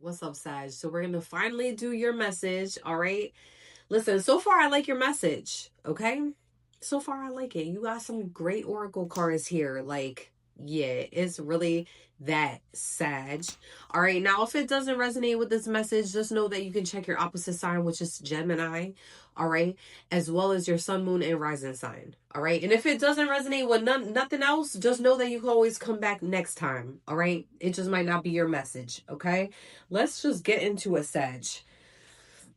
What's up, Sag? So we're gonna finally do your message. All right. Listen, so far I like your message. Okay. So far I like it. You got some great oracle cards here. Like, yeah, it's really that Sag. All right. Now, if it doesn't resonate with this message, just know that you can check your opposite sign, which is Gemini. All right, as well as your sun, moon, and rising sign. All right, and if it doesn't resonate with nothing else, just know that you can always come back next time. All right, it just might not be your message. Okay, let's just get into a Sag.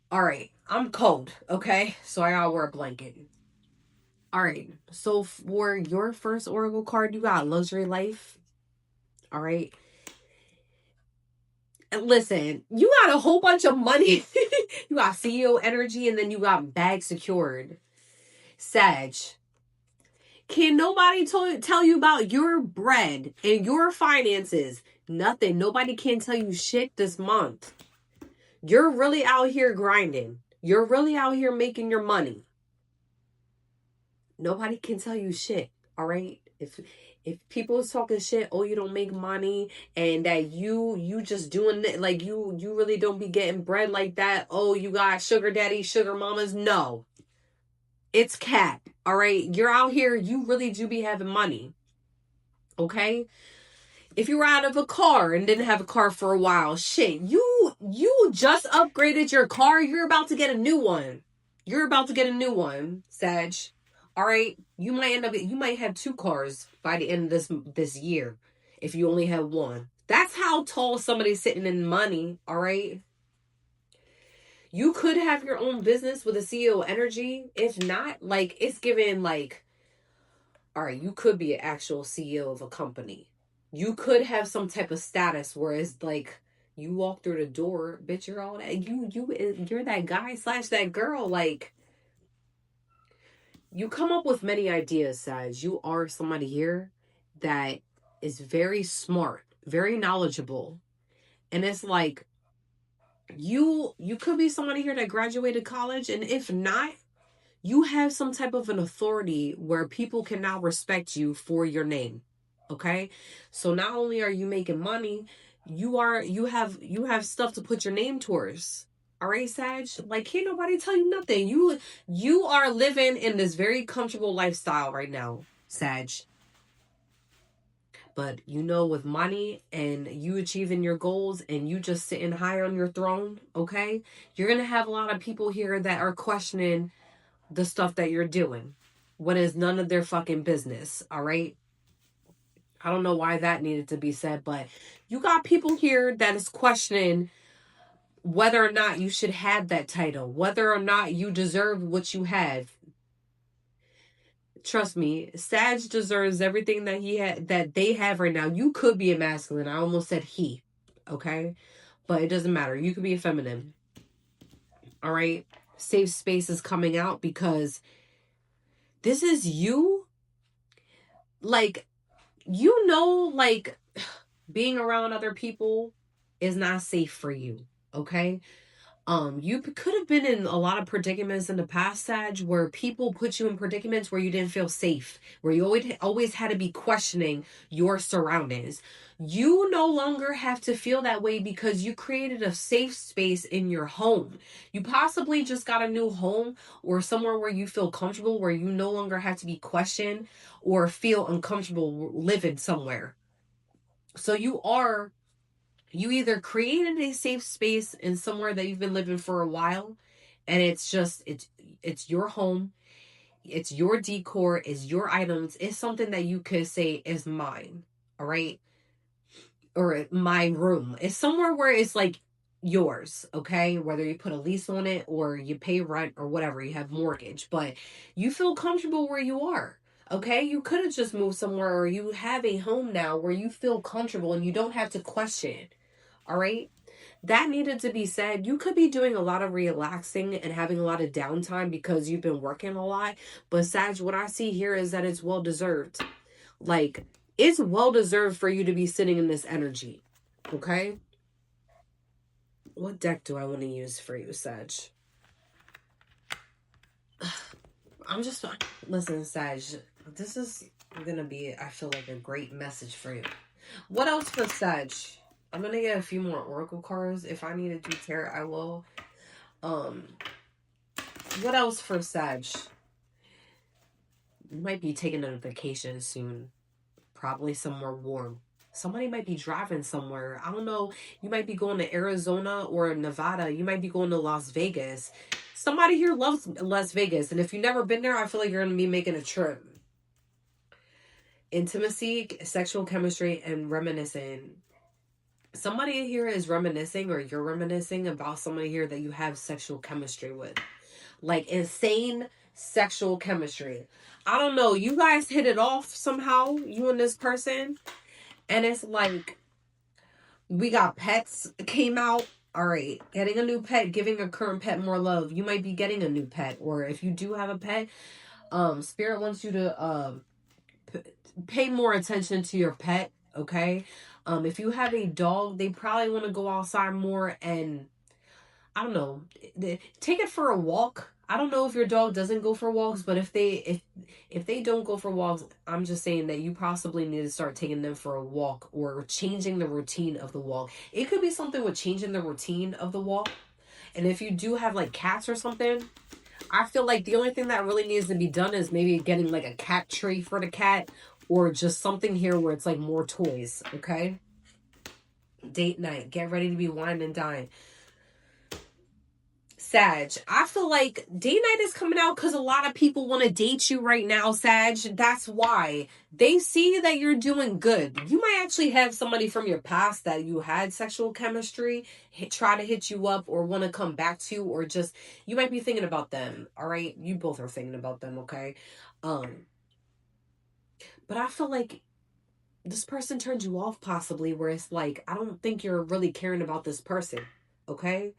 All right, I'm cold. Okay, so I gotta wear a blanket. All right, so for your first oracle card, you got luxury life. All right. And listen, you got a whole bunch of money. You got CEO energy, and then you got bag secured. Sag, can nobody tell you about your bread and your finances? Nothing. Nobody can tell you shit this month. You're really out here grinding. You're really out here making your money. Nobody can tell you shit. All right? If people is talking shit, oh, you don't make money, and that you just doing it, like you really don't be getting bread like that. Oh, you got sugar daddy, sugar mamas. No. It's cap. All right? You're out here, you really do be having money. Okay? If you were out of a car and didn't have a car for a while, shit, you just upgraded your car. You're about to get a new one. You're about to get a new one, Sag. All right, you might have two cars by the end of this year if you only have one. That's how tall somebody's sitting in money. All right. You could have your own business with a CEO energy. If not, like it's given like, all right, you could be an actual CEO of a company. You could have some type of status where it's like you walk through the door, bitch, you're all that. You're that guy / that girl. Like, you come up with many ideas, Sag. You are somebody here that is very smart, very knowledgeable. And it's like you could be somebody here that graduated college, and if not, you have some type of an authority where people can now respect you for your name. Okay? So not only are you making money, you have stuff to put your name towards. All right, Sag? Like, can't nobody tell you nothing. You are living in this very comfortable lifestyle right now, Sag. But with money and you achieving your goals and you just sitting high on your throne, okay? You're gonna have a lot of people here that are questioning the stuff that you're doing when it's none of their fucking business. All right. I don't know why that needed to be said, but you got people here that is questioning whether or not you should have that title, whether or not you deserve what you have. Trust me, Sag deserves everything that they have right now. You could be a masculine. I almost said he. Okay. But it doesn't matter. You could be a feminine. All right. Safe space is coming out because this is you. Like, like being around other people is not safe for you. Okay. You could have been in a lot of predicaments in the past, Sag, where people put you in predicaments where you didn't feel safe, where you always had to be questioning your surroundings. You no longer have to feel that way because you created a safe space in your home. You possibly just got a new home or somewhere where you feel comfortable, where you no longer have to be questioned or feel uncomfortable living somewhere. So you either created a safe space in somewhere that you've been living for a while, and it's your home, it's your decor, it's your items, it's something that you could say is mine. All right. Or my room. It's somewhere where it's like yours, okay? Whether you put a lease on it or you pay rent or whatever, you have mortgage, but you feel comfortable where you are. Okay, you could have just moved somewhere, or you have a home now where you feel comfortable and you don't have to question. All right. That needed to be said. You could be doing a lot of relaxing and having a lot of downtime because you've been working a lot. But Sag, what I see here is that it's well deserved. Like, it's well deserved for you to be sitting in this energy. Okay? What deck do I want to use for you, Sag? Listen, Sag, this is gonna be, I feel like, a great message for you. What else for Sag? I'm gonna get a few more oracle cards. If I need to do tarot, I will. What else for Sag? You might be taking a vacation soon. Probably somewhere warm. Somebody might be driving somewhere. I don't know. You might be going to Arizona or Nevada. You might be going to Las Vegas. Somebody here loves Las Vegas. And if you've never been there, I feel like you're going to be making a trip. Intimacy, sexual chemistry, and reminiscing. Somebody here is reminiscing, or you're reminiscing about somebody here that you have sexual chemistry with. Like insane sexual chemistry. I don't know. You guys hit it off somehow, you and this person. And it's like, we got pets came out. All right. Getting a new pet, giving a current pet more love. You might be getting a new pet. Or if you do have a pet, Spirit wants you to pay more attention to your pet. Okay. If you have a dog, they probably want to go outside more and, I don't know, take it for a walk. I don't know if your dog doesn't go for walks, but if they don't go for walks, I'm just saying that you possibly need to start taking them for a walk or changing the routine of the walk. It could be something with changing the routine of the walk. And if you do have like cats or something, I feel like the only thing that really needs to be done is maybe getting like a cat tree for the cat, or just something here where it's like more toys. Okay. Date night. Get ready to be wine and dine. Sag, I feel like date night is coming out because a lot of people want to date you right now, Sag. That's why. They see that you're doing good. You might actually have somebody from your past that you had sexual chemistry try to hit you up or want to come back to, or just, you might be thinking about them. All right. You both are thinking about them. Okay. But I feel like this person turned you off possibly, where it's like, I don't think you're really caring about this person. Okay.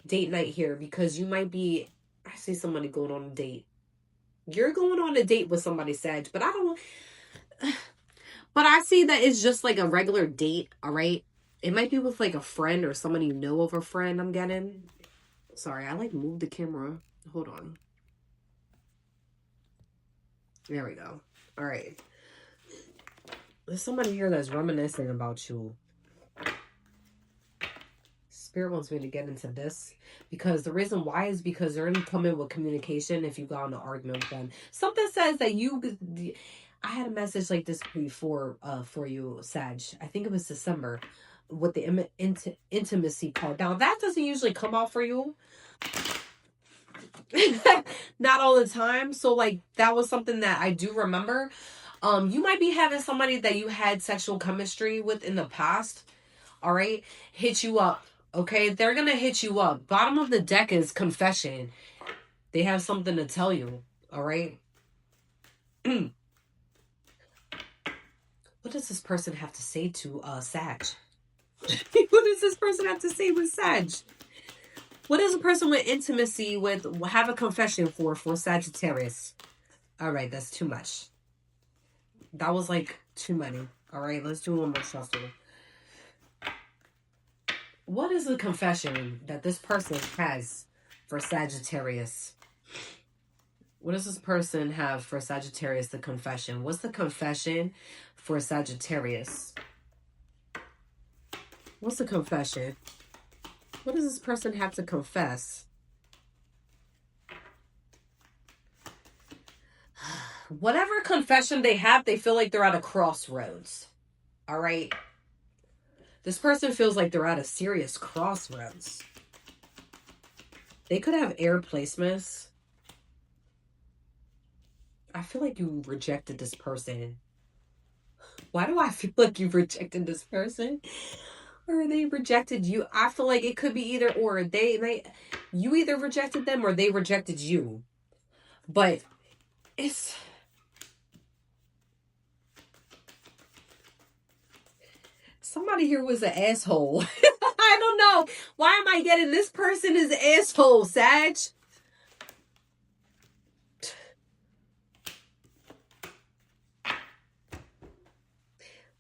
Date night here, because you might be, I see somebody going on a date. You're going on a date with somebody, Sag, but I don't, but I see that it's just like a regular date. All right. It might be with like a friend or somebody you know of a friend. I'm getting, sorry, I like moved the camera. Hold on. There we go. All right. There's somebody here that's reminiscing about you. Spirit wants me to get into this because the reason why is because they're going to come in with communication if you got in an argument with them. Something says that I had a message like this before for you, Sag. I think it was December with the intimacy card. Now, that doesn't usually come out for you. Not all the time. So, like, that was something that I do remember. You might be having somebody that you had sexual chemistry with in the past. All right. Hit you up. Okay, they're going to hit you up. Bottom of the deck is confession. They have something to tell you. All right. What does this person have to say to Sag? What does this person have to say with Sag? What does a person with intimacy with have a confession for Sagittarius? All right, that's too much. That was like too many. All right, let's do one more shuffle. What is the confession that this person has for Sagittarius? What does this person have for Sagittarius, the confession? What's the confession for Sagittarius? What's the confession? What does this person have to confess? Whatever confession they have, they feel like they're at a crossroads. All right? This person feels like they're at a serious crossroads. They could have air placements. I feel like you rejected this person. Why do I feel like you rejected this person? Or they rejected you? I feel like it could be either or. You either rejected them or they rejected you. But it's... Somebody here was an asshole. I don't know. Why am I getting this person is an asshole, Sag?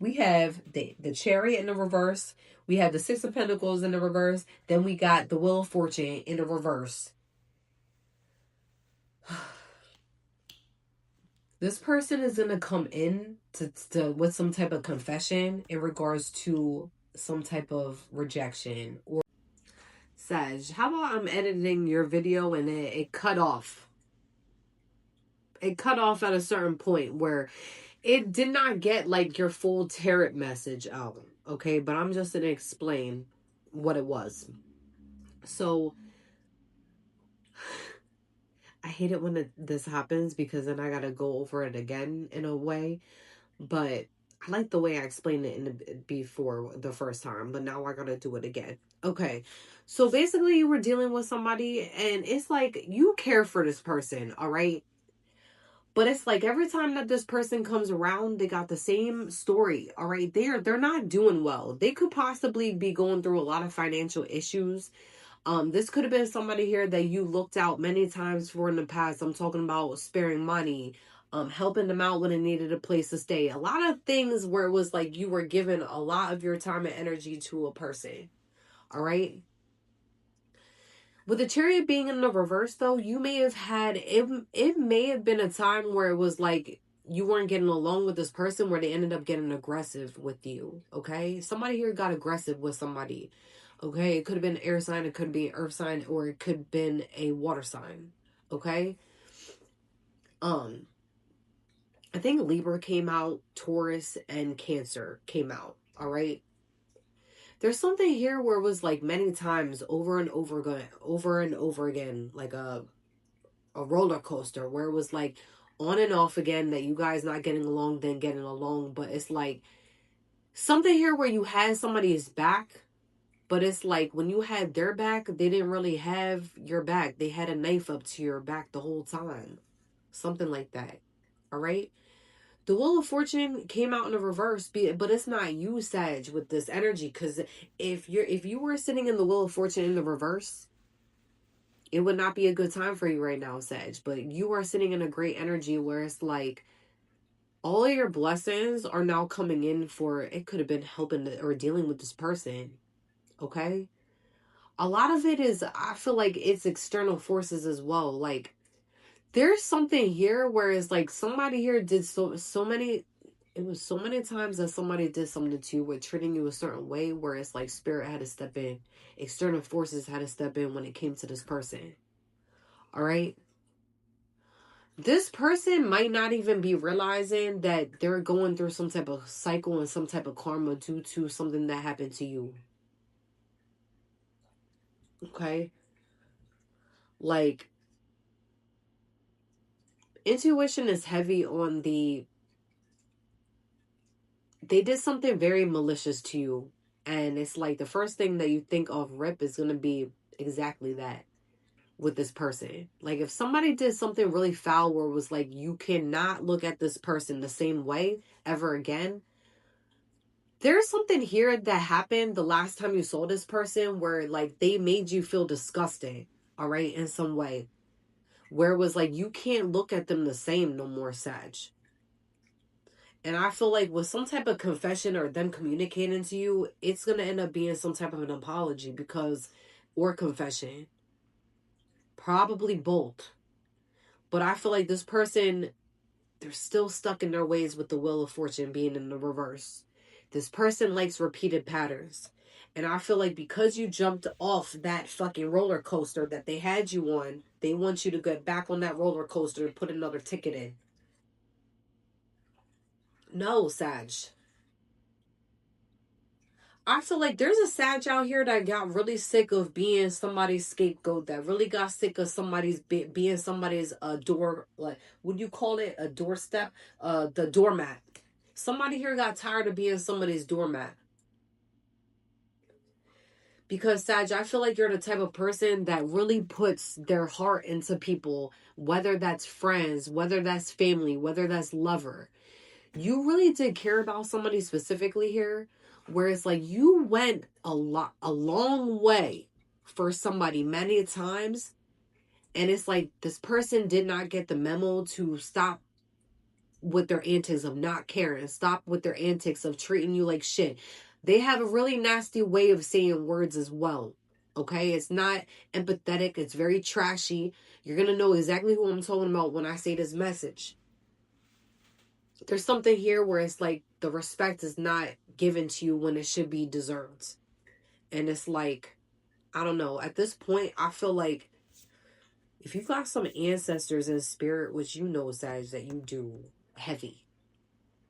We have the Chariot in the reverse. We have the Six of Pentacles in the reverse. Then we got the Wheel of Fortune in the reverse. This person is going to come in to with some type of confession in regards to some type of rejection. Or Sag, how about I'm editing your video and it cut off. It cut off at a certain point where it did not get like your full tarot message out. Okay, but I'm just gonna explain what it was. So I hate it when this happens because then I gotta go over it again in a way. But I like the way I explained it before the first time, but now I gotta do it again. Okay, so basically you were dealing with somebody and it's like you care for this person, all right? But it's like every time that this person comes around, they got the same story, all right? They're not doing well. They could possibly be going through a lot of financial issues. This could have been somebody here that you looked out many times for in the past. I'm talking about sparing money, helping them out when they needed a place to stay. A lot of things where it was like you were giving a lot of your time and energy to a person. All right. With the Chariot being in the reverse, though, you may have had it. It may have been a time where it was like you weren't getting along with this person, where they ended up getting aggressive with you. Okay, somebody here got aggressive with somebody. Okay, it could have been an air sign, it could be an earth sign, or it could have been a water sign. Okay. I think Libra came out, Taurus and Cancer came out. All right. There's something here where it was like many times over and over again, like a roller coaster where it was like on and off again, that you guys not getting along, then getting along. But it's like something here where you had somebody's back, but it's like when you had their back, they didn't really have your back. They had a knife up to your back the whole time. Something like that. All right. The Wheel of Fortune came out in the reverse, but it's not you, Sag, with this energy. Because if you were sitting in the Wheel of Fortune in the reverse, it would not be a good time for you right now, Sag. But you are sitting in a great energy where it's like all of your blessings are now coming in for, it could have been helping or dealing with this person. Okay? A lot of it is, I feel like it's external forces as well. Like, there's something here where it's like somebody here did so many, it was so many times that somebody did something to you with treating you a certain way where it's like spirit had to step in. External forces had to step in when it came to this person. All right? This person might not even be realizing that they're going through some type of cycle and some type of karma due to something that happened to you. Okay? Like, intuition is heavy on the, they did something very malicious to you. And it's like the first thing that you think of rip is going to be exactly that with this person. Like if somebody did something really foul where it was like you cannot look at this person the same way ever again, there's something here that happened the last time you saw this person where like they made you feel disgusting, all right, in some way, where it was like you can't look at them the same no more, Sag. And I feel like with some type of confession or them communicating to you, it's going to end up being some type of an apology or confession. Probably both. But I feel like this person, they're still stuck in their ways with the Wheel of Fortune being in the reverse. This person likes repeated patterns. And I feel like because you jumped off that fucking roller coaster that they had you on, they want you to get back on that roller coaster and put another ticket in. No, Sag. I feel like there's a Sag out here that got really sick of being somebody's scapegoat, that really got sick of being somebody's door, like, would you call it a doorstep? The doormat. Somebody here got tired of being somebody's doormat. Because, Sag, I feel like you're the type of person that really puts their heart into people, whether that's friends, whether that's family, whether that's lover. You really did care about somebody specifically here, where it's like you went a long way for somebody many times, and it's like this person did not get the memo to stop with their antics of not caring, stop with their antics of treating you like shit. They have a really nasty way of saying words as well. Okay, it's not empathetic, it's very trashy. You're gonna know exactly who I'm talking about when I say this message. There's something here where it's like the respect is not given to you when it should be deserved. And it's like, I don't know. At this point, I feel like if you've got some ancestors in spirit, which you know, Sag, that you do heavy,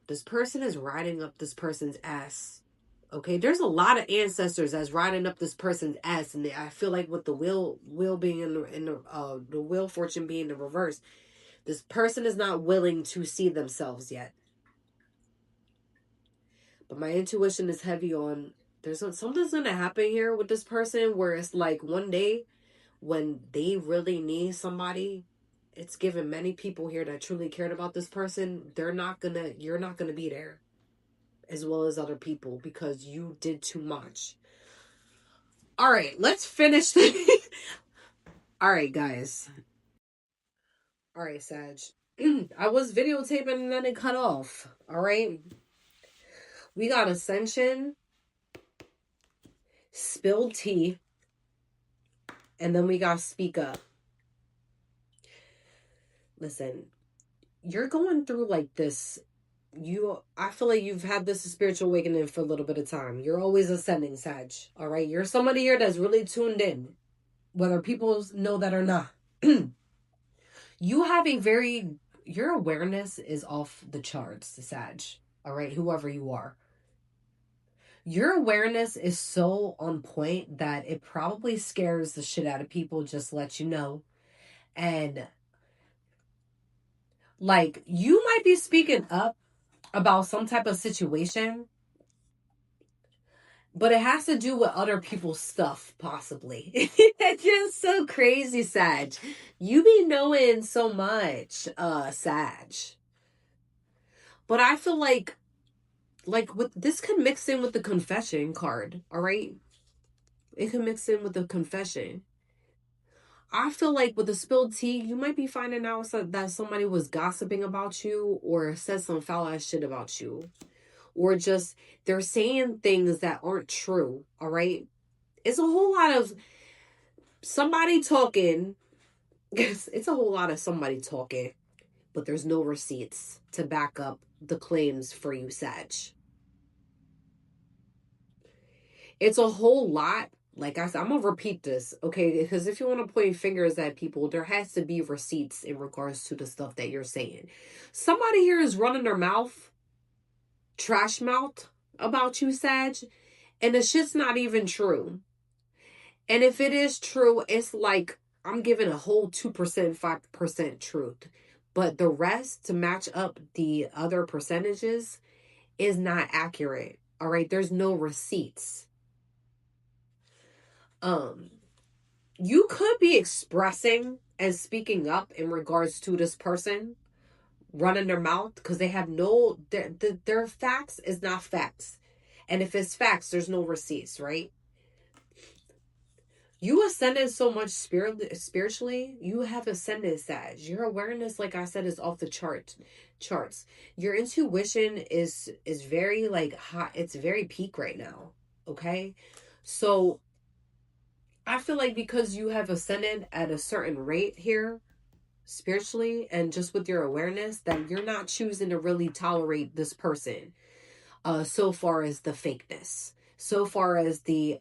this person is riding up this person's ass. Okay, there's a lot of ancestors that's riding up this person's ass, and I feel like with the wheel being in the wheel fortune being the reverse, this person is not willing to see themselves yet. But my intuition is heavy on something's gonna happen here with this person where it's like one day when they really need somebody, it's given many people here that truly cared about this person. You're not gonna be there, as well as other people, because you did too much. All right, let's finish this. All right, guys. All right, Sag. I was videotaping and then it cut off. All right. We got Ascension, Spilled Tea, and then we got Speak Up. Listen, you're going through like this. I feel like you've had this spiritual awakening for a little bit of time. You're always ascending, Sag. All right. You're somebody here that's really tuned in, whether people know that or not. You have your awareness is off the charts, Sag. All right. Whoever you are. Your awareness is so on point that it probably scares the shit out of people, just to let you know. And like, you might be speaking up about some type of situation, but it has to do with other people's stuff, possibly. It's just so crazy, Sag. You be knowing so much, Sag. But I feel like with this could mix in with the confession card, all right? It could mix in with the confession. I feel like with the spilled tea, you might be finding out that somebody was gossiping about you or said some foul ass shit about you. Or just they're saying things that aren't true, all right? It's a whole lot of somebody talking. It's a whole lot of somebody talking, but there's no receipts to back up the claims for you, Sag. It's a whole lot. Like I said, I'm going to repeat this, okay? Because if you want to point fingers at people, there has to be receipts in regards to the stuff that you're saying. Somebody here is running their mouth, trash mouth about you, Sag, and the shit's not even true. And if it is true, it's like I'm giving a whole 2%, 5% truth. But the rest to match up the other percentages is not accurate. All right, there's no receipts. You could be expressing and speaking up in regards to this person running their mouth because they have their facts is not facts. And if it's facts, there's no receipts, right? You ascended so much spiritually. You have ascended, Sag. Your awareness, like I said, is off the charts. Your intuition is very like hot. It's very peak right now. Okay, so I feel like because you have ascended at a certain rate here spiritually and just with your awareness, that you're not choosing to really tolerate this person. So far as the fakeness, so far as the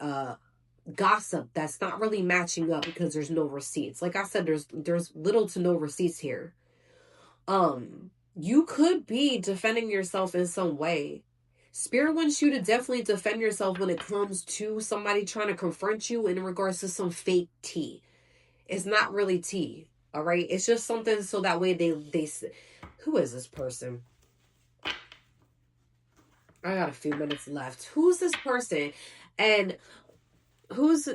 gossip that's not really matching up because there's no receipts. Like I said, there's little to no receipts here. You could be defending yourself in some way. Spirit wants you to definitely defend yourself when it comes to somebody trying to confront you in regards to some fake tea. It's not really tea, all right? It's just something so that way they who is this person? I got a few minutes left. Who's this person? And who's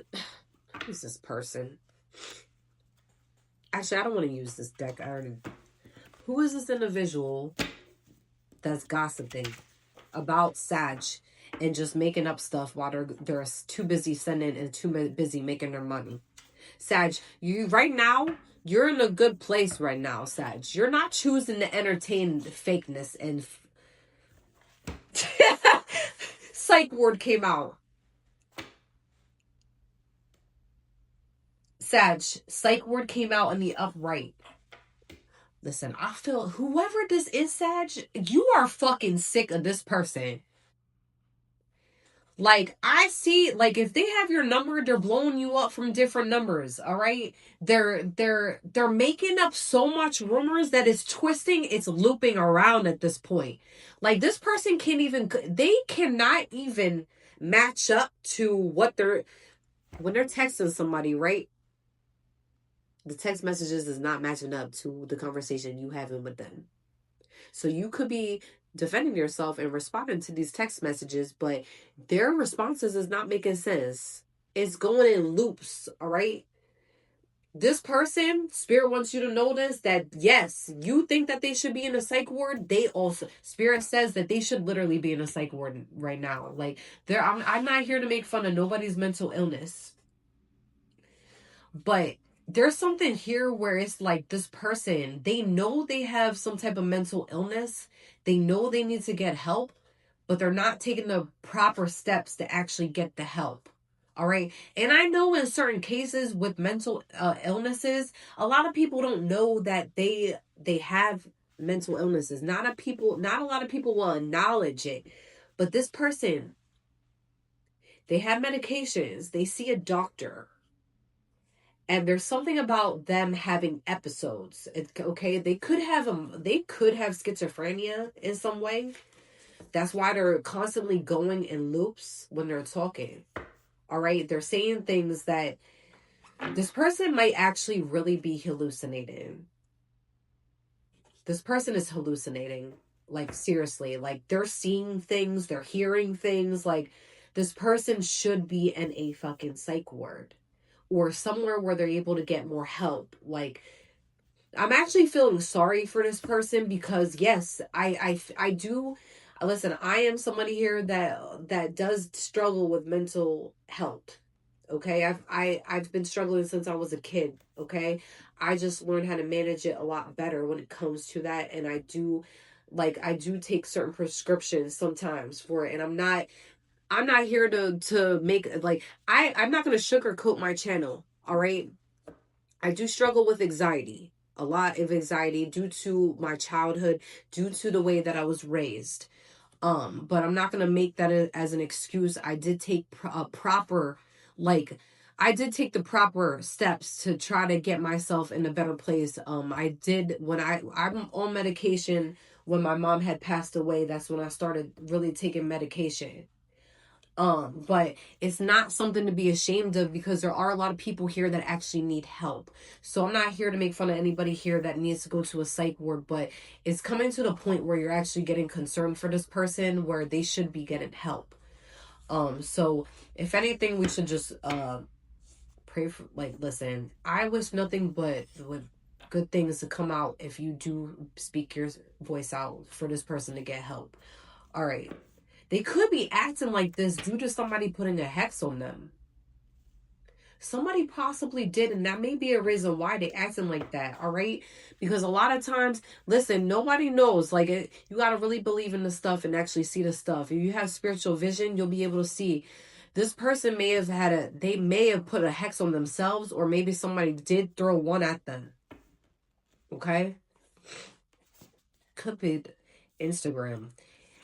this person? Actually, I don't want to use this deck. Who is this individual that's gossiping about Sag and just making up stuff while they're too busy sending and too busy making their money? Sag, you right now, you're in a good place right now, Sag. You're not choosing to entertain fakeness and psych ward came out. Sag, psych ward came out in the upright. Listen, I feel whoever this is, Sag, you are fucking sick of this person. Like, I see, like, if they have your number, they're blowing you up from different numbers, all right? They're making up so much rumors that it's twisting, it's looping around at this point. Like, this person can't even, they cannot even match up to what when they're texting somebody, right? The text messages is not matching up to the conversation you having with them. So you could be defending yourself and responding to these text messages, but their responses is not making sense. It's going in loops, all right? This person, Spirit wants you to notice that, yes, you think that they should be in a psych ward. They also, Spirit says that they should literally be in a psych ward right now. Like, I'm not here to make fun of nobody's mental illness. But there's something here where it's like this person, they know they have some type of mental illness. They know they need to get help, but they're not taking the proper steps to actually get the help. All right. And I know in certain cases with mental illnesses, a lot of people don't know that they have mental illnesses. Not a lot of people will acknowledge it. But this person, they have medications. They see a doctor. And there's something about them having episodes. Okay, they could have schizophrenia in some way. That's why they're constantly going in loops when they're talking. All right, they're saying things that this person might actually really be hallucinating. This person is hallucinating. Like, seriously, like, they're seeing things, they're hearing things. Like, this person should be in a fucking psych ward or somewhere where they're able to get more help. Like, I'm actually feeling sorry for this person because, yes, I do. Listen, I am somebody here that does struggle with mental health. Okay, I've been struggling since I was a kid. Okay, I just learned how to manage it a lot better when it comes to that, and I do take certain prescriptions sometimes for it, and I'm not here to make, like, I'm not going to sugarcoat my channel. All right, I do struggle with anxiety, a lot of anxiety due to my childhood, due to the way that I was raised. But I'm not gonna make that as an excuse. I did take I did take the proper steps to try to get myself in a better place. I did when I'm on medication. When my mom had passed away, that's when I started really taking medication. But it's not something to be ashamed of because there are a lot of people here that actually need help. So I'm not here to make fun of anybody here that needs to go to a psych ward, but it's coming to the point where you're actually getting concerned for this person where they should be getting help. So if anything, we should just pray for, like, listen, I wish nothing but with good things to come out if you do speak your voice out for this person to get help. All right. They could be acting like this due to somebody putting a hex on them. Somebody possibly did, and that may be a reason why they acting like that, all right? Because a lot of times, listen, nobody knows. Like, you got to really believe in the stuff and actually see the stuff. If you have spiritual vision, you'll be able to see. This person they may have put a hex on themselves, or maybe somebody did throw one at them. Okay? Could be Instagram.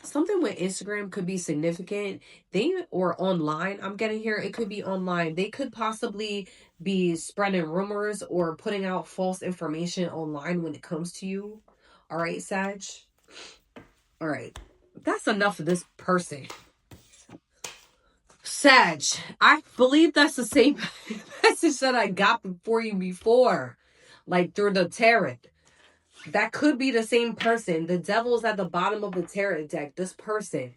Something with Instagram could be significant. Or online, I'm getting here, it could be online. They could possibly be spreading rumors or putting out false information online when it comes to you. All right, Sag. All right, that's enough of this person. Sag, I believe that's the same message that I got for you before, like through the tarot. That could be the same person. The devil's at the bottom of the tarot deck. This person.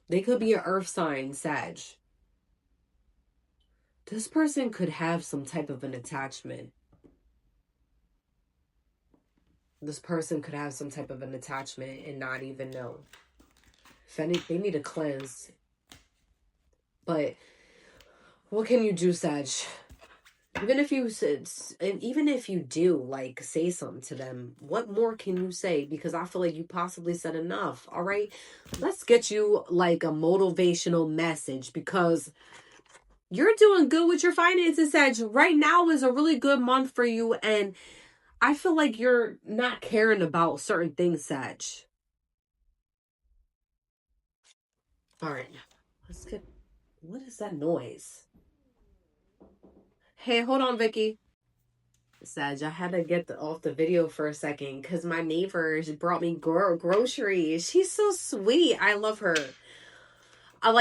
They could be an earth sign, Sag. This person could have some type of an attachment. This person could have some type of an attachment and not even know. They need a cleanse. But what can you do, Sag? Even if you do, like, say something to them, what more can you say? Because I feel like you possibly said enough. All right, let's get you like a motivational message, because you're doing good with your finances, Sag. Right now is a really good month for you, and I feel like you're not caring about certain things, Sag. All right. Let's get... What is that noise? Hey, hold on, Vicky. Sag, I had to get off the video for a second because my neighbors brought me groceries. She's so sweet. I love her.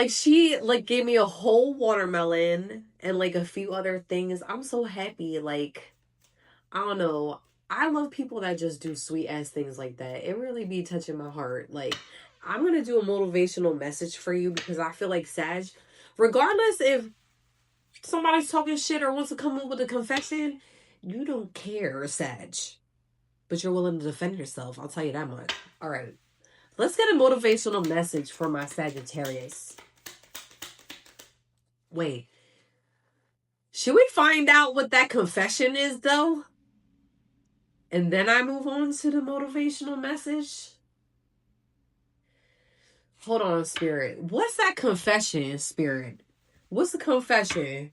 She gave me a whole watermelon and like a few other things. I'm so happy. Like, I don't know. I love people that just do sweet ass things like that. It really be touching my heart. Like, I'm gonna do a motivational message for you because I feel like Sag, regardless if somebody's talking shit or wants to come up with a confession, you don't care, Sag. But you're willing to defend yourself. I'll tell you that much. All right. Let's get a motivational message for my Sagittarius. Wait. Should we find out what that confession is, though? And then I move on to the motivational message? Hold on, Spirit. What's that confession, Spirit? What's the confession?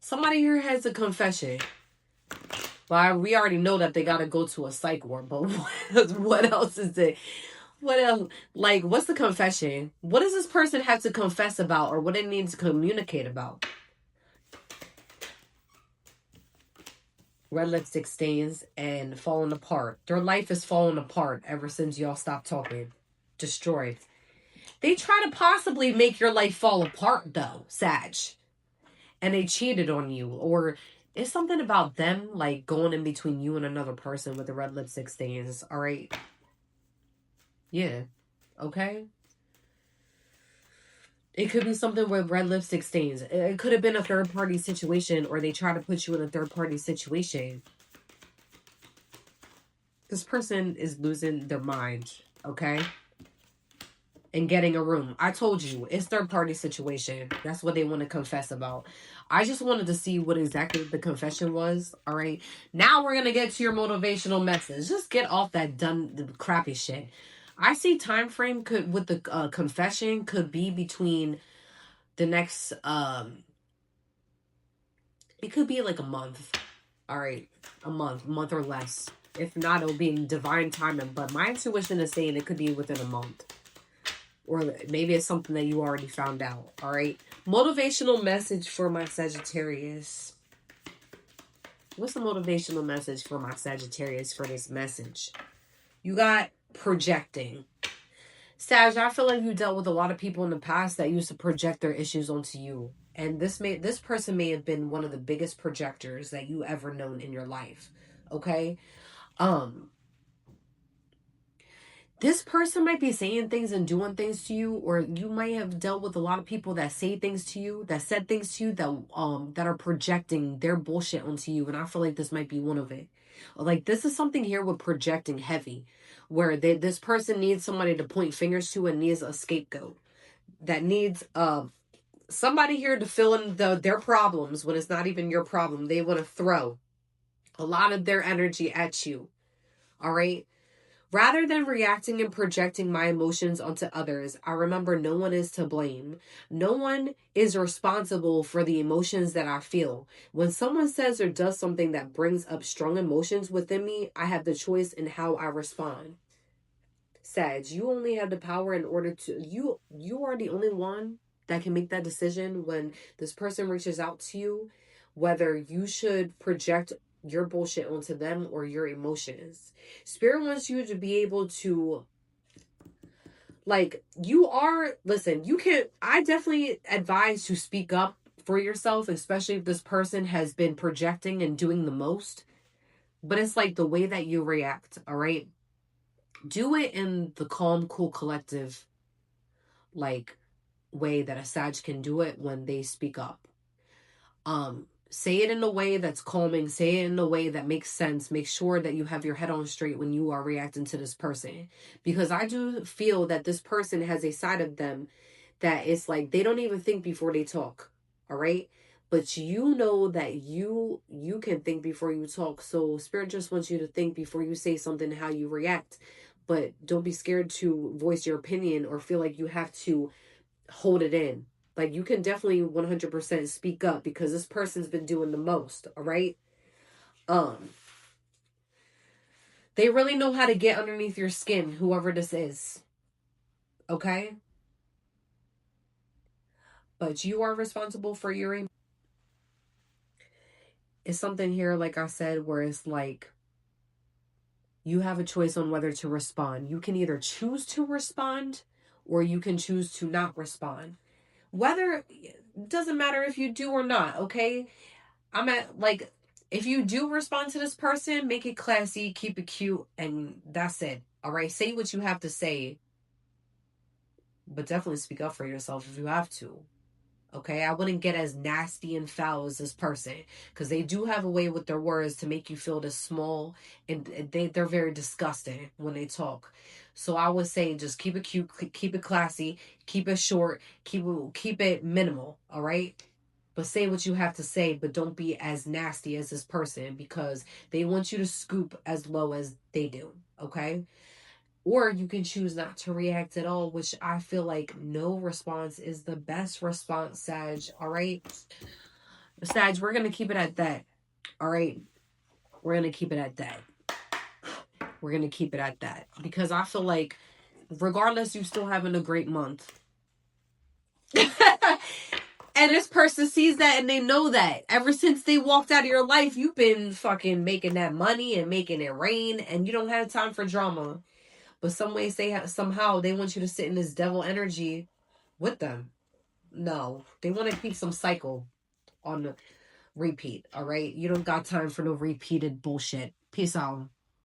Somebody here has a confession. Well, we already know that they got to go to a psych ward, but what else is it? What else? Like, what's the confession? What does this person have to confess about or what it needs to communicate about? Red lipstick stains and falling apart. Their life is falling apart ever since y'all stopped talking. Destroyed. They try to possibly make your life fall apart, though, Sag. And they cheated on you. Or it's something about them, like, going in between you and another person with the red lipstick stains. All right? Yeah. Okay? It could be something with red lipstick stains. It could have been a third-party situation, or they try to put you in a third-party situation. This person is losing their mind, okay? And getting a room. I told you, it's third-party situation. That's what they want to confess about. I just wanted to see what exactly the confession was, all right? Now we're going to get to your motivational message. Just get off that the crappy shit. I see time frame could with the confession could be between the next, it could be like a month, all right? A month or less. If not, it'll be in divine timing. But my intuition is saying it could be within a month. Or maybe it's something that you already found out. All right. Motivational message for my Sagittarius. What's the motivational message for my Sagittarius for this message? You got projecting. Sag, I feel like you dealt with a lot of people in the past that used to project their issues onto you. And this person may have been one of the biggest projectors that you ever known in your life. Okay? This person might be saying things and doing things to you, or you might have dealt with a lot of people that say things to you, that said things to you, that are projecting their bullshit onto you, and I feel like this might be one of it. Like, this is something here with projecting heavy, where this person needs somebody to point fingers to and needs a scapegoat. That needs somebody here to fill in their problems when it's not even your problem. They want to throw a lot of their energy at you. All right? Rather than reacting and projecting my emotions onto others, I remember no one is to blame. No one is responsible for the emotions that I feel. When someone says or does something that brings up strong emotions within me, I have the choice in how I respond. Sag, you only have the power in order to... You are the only one that can make that decision when this person reaches out to you, whether you should project your bullshit onto them or your emotions. Spirit wants you to be able to, like, I definitely advise to speak up for yourself, especially if this person has been projecting and doing the most. But it's like the way that you react, all right? Do it in the calm, cool, collective, like, way that a Sag can do it when they speak up. Say it in a way that's calming. Say it in a way that makes sense. Make sure that you have your head on straight when you are reacting to this person. Because I do feel that this person has a side of them that it's like they don't even think before they talk. All right? But you know that you can think before you talk. So Spirit just wants you to think before you say something, how you react. But don't be scared to voice your opinion or feel like you have to hold it in. Like, you can definitely 100% speak up because this person's been doing the most, all right? They really know how to get underneath your skin, whoever this is. Okay? But you are responsible for your emotions. It's something here, like I said, where it's like you have a choice on whether to respond. You can either choose to respond or you can choose to not respond. Whether, doesn't matter if you do or not, okay? I'm at, like, if you do respond to this person, make it classy, keep it cute, and that's it. All right? Say what you have to say, but definitely speak up for yourself if you have to. Okay, I wouldn't get as nasty and foul as this person, because they do have a way with their words to make you feel this small, and they're very disgusting when they talk. So I would say just keep it cute, keep it classy, keep it short, keep it minimal. All right, but say what you have to say, but don't be as nasty as this person, because they want you to scoop as low as they do. Okay. Or you can choose not to react at all, which I feel like no response is the best response, Sag. All right? Sag, we're going to keep it at that. All right? We're going to keep it at that. We're going to keep it at that. Because I feel like, regardless, you're still having a great month. And this person sees that and they know that. Ever since they walked out of your life, you've been fucking making that money and making it rain, and you don't have time for drama. But some ways somehow they want you to sit in this devil energy with them. No, they want to keep some cycle on the repeat. All right, you don't got time for no repeated bullshit. Peace out.